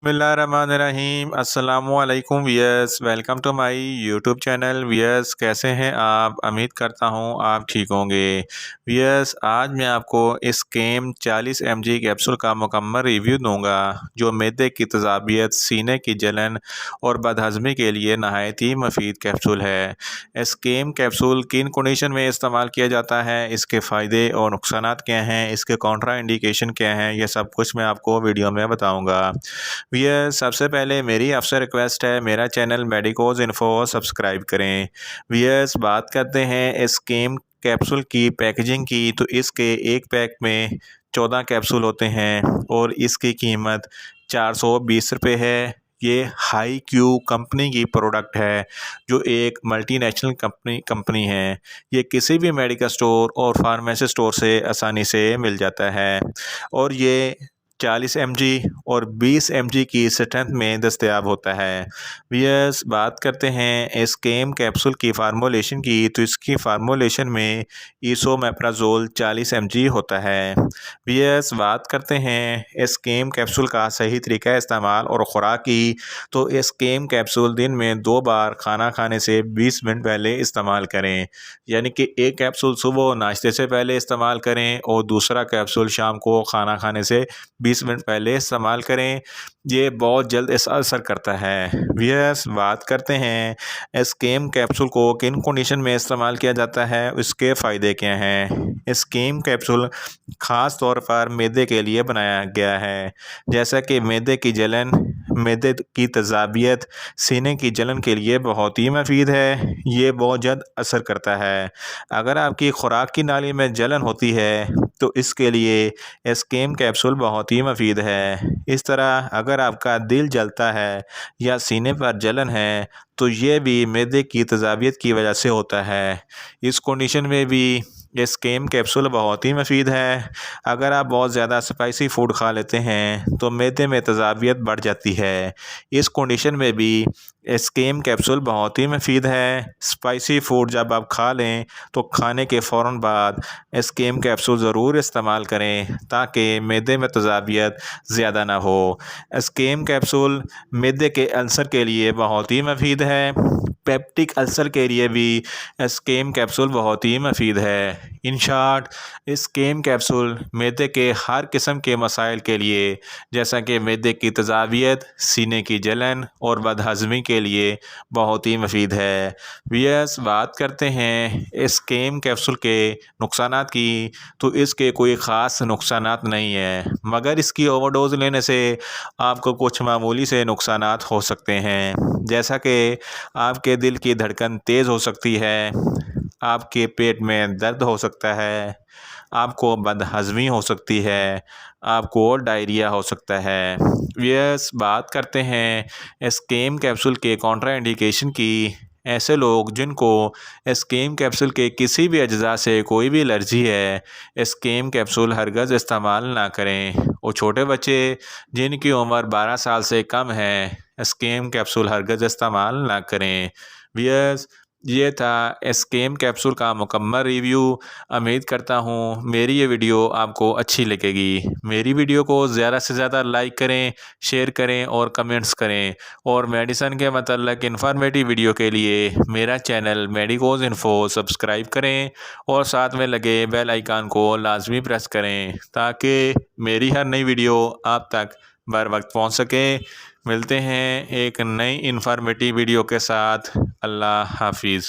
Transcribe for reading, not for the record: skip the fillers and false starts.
बिस्मिल्लाहिर्रहमानिर्रहीम अस्सलामुअलैकुम viewers, welcome to my YouTube channel. Viewers, कैसे हैं आप? उम्मीद करता हूं आप ठीक होंगे। वियर्स, आज मैं आपको इस केम 40 mg कैप्सूल का मुकम्मल रिव्यू दूंगा जो मैदे की तेज़ाबियत, सीने की जलन और बदहज़मी के लिए नहायत ही मुफीद कैप्सूल है। इस केम कैप्सूल किन कंडीशन में इस्तेमाल किया जाता है, इसके फ़ायदे और नुकसानात क्या हैं, इसके कॉन्ट्रा इंडिकेशन क्या हैं, यह सब कुछ मैं आपको वीडियो में बताऊँगा। भैया, सबसे पहले मेरी आपसे रिक्वेस्ट है, मेरा चैनल मेडिकोज इन्फो सब्सक्राइब करें। व्यूअर्स, बात करते हैं इस केम कैप्सूल की पैकेजिंग की। तो इसके एक पैक में 14 कैप्सूल होते हैं और इसकी कीमत 420 रुपये है। ये हाई क्यू कंपनी की प्रोडक्ट है जो एक मल्टीनेशनल कंपनी है। ये किसी भी मेडिकल स्टोर और फार्मेसी स्टोर से आसानी से मिल जाता है और ये 40 mg और 20 mg की स्ट्रेंथ में दस्तयाब होता है। वियर्स, बात करते हैं इस केम कैप्सूल की फार्मूलेशन की। तो इसकी फार्मूलेशन में इसोमेप्राजोल 40 mg होता है। वियर्स, बात करते हैं इस केम कैप्सूल का सही तरीका इस्तेमाल और ख़ुराक की। तो इस केम कैप्सूल दिन में 2 बार खाना खाने से 20 मिनट पहले इस्तेमाल करें, यानी कि एक कैप्सूल सुबह नाश्ते से पहले इस्तेमाल करें और दूसरा कैप्सूल शाम को खाना खाने से 20 मिनट पहले इस्तेमाल करें। ये बहुत जल्द असर करता है। व्यूअर्स, बात करते हैं इस केम कैप्सूल को किन कंडीशन में इस्तेमाल किया जाता है, इसके फ़ायदे क्या हैं। इस केम कैप्सूल ख़ास तौर पर मैदे के लिए बनाया गया है, जैसा कि मैदे की जलन, मैदे की तेज़ाबियत, सीने की जलन के लिए बहुत ही मुफीद है। ये बहुत जल्द असर करता है। अगर आपकी खुराक की नाली में जलन होती है तो इसके लिए इस केम कैप्सूल बहुत ही मुफीद है। इस तरह अगर आपका दिल जलता है या सीने पर जलन है तो ये भी मैदे की तेज़ाबियत की वजह से होता है। इस कंडीशन में भी इस केम कैप्सूल बहुत ही मुफीद है। अगर आप बहुत ज़्यादा स्पाइसी फूड खा लेते हैं तो मैदे में तेज़ाबियत बढ़ जाती है। इस कंडीशन में भी इस केम कैप्सूल बहुत ही मुफीद है। स्पाइसी फूड जब आप खा लें तो खाने के फ़ौरन बाद इस केम कैप्सूल ज़रूर इस्तेमाल करें ताकि मैदे में तेज़ाबियत ज़्यादा ना हो। इस केम कैप्सूल मैदे के अल्सर के लिए बहुत ही मुफीद है। पेप्टिक अल्सर के लिए भी इस केम कैप्सूल बहुत ही मुफीद है। इन शॉर्ट, इस केम कैप्सूल मैदे के हर किस्म के मसाइल के लिए, जैसा कि मैदे की तेज़ाबियत, सीने की जलन और बदहज़मी के लिए बहुत ही मुफीद है। व्यूअर्स, बात करते हैं इस केम कैप्सूल के नुकसानात की। तो इसके कोई ख़ास नुकसानात नहीं है, मगर इसकी ओवरडोज लेने से आपको कुछ मामूली से नुकसानात हो सकते हैं, जैसा कि आपके दिल की धड़कन तेज़ हो सकती है, आपके पेट में दर्द हो सकता है, आपको बदहज़मी हो सकती है, आपको डायरिया हो सकता है। व्यूअर्स, बात करते हैं इस केम कैप्सूल के कॉन्ट्रा इंडिकेशन की। ऐसे लोग जिनको इस केम कैप्सूल के किसी भी अज्जा से कोई भी एलर्जी है, इस केम कैप्सूल हरगज़ इस्तेमाल ना करें। और छोटे बच्चे जिनकी उम्र 12 साल से कम है, इस केम कैप्सूल हरगज़ इस्तेमाल ना करें। व्यूअर्स, ये था इस केम कैप्सूल का मुकम्मल रिव्यू। उम्मीद करता हूँ मेरी ये वीडियो आपको अच्छी लगेगी। मेरी वीडियो को ज़्यादा से ज़्यादा लाइक करें, शेयर करें और कमेंट्स करें। और मेडिसन के मतलब इन्फॉर्मेटिव वीडियो के लिए मेरा चैनल मेडिकोज इन्फो सब्सक्राइब करें और साथ में लगे बेल आइकन को लाजमी प्रेस करें ताकि मेरी हर नई वीडियो आप तक बर वक्त पहुँच सके। मिलते हैं एक नई इन्फॉर्मेटिव वीडियो के साथ। अल्लाह हाफिज़।